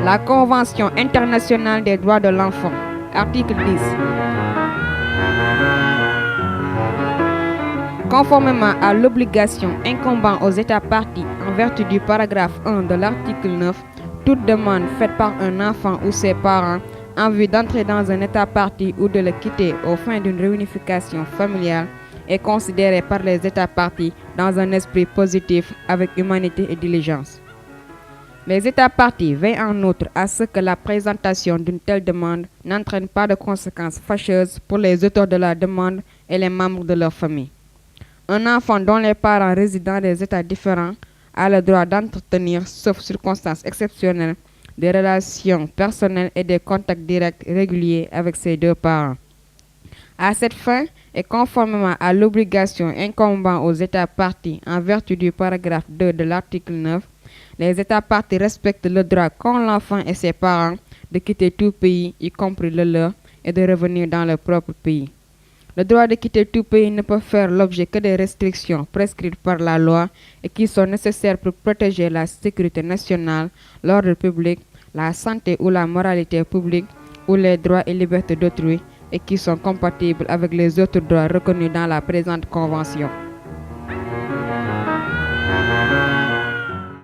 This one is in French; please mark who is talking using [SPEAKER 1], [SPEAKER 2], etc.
[SPEAKER 1] La Convention internationale des droits de l'enfant, article 10. Conformément à l'obligation incombant aux États parties en vertu du paragraphe 1 de l'article 9, toute demande faite par un enfant ou ses parents en vue d'entrer dans un État partie ou de le quitter aux fins d'une réunification familiale est considérée par les États parties dans un esprit positif avec humanité et diligence. Les États parties veillent en outre à ce que la présentation d'une telle demande n'entraîne pas de conséquences fâcheuses pour les auteurs de la demande et les membres de leur famille. Un enfant dont les parents résident dans des États différents a le droit d'entretenir, sauf circonstances exceptionnelles, des relations personnelles et des contacts directs réguliers avec ses deux parents. À cette fin, et conformément à l'obligation incombant aux États parties en vertu du paragraphe 2 de l'article 9, les États parties respectent le droit qu'ont l'enfant et ses parents de quitter tout pays, y compris le leur, et de revenir dans leur propre pays. Le droit de quitter tout pays ne peut faire l'objet que des restrictions prescrites par la loi et qui sont nécessaires pour protéger la sécurité nationale, l'ordre public, la santé ou la moralité publique ou les droits et libertés d'autrui et qui sont compatibles avec les autres droits reconnus dans la présente convention.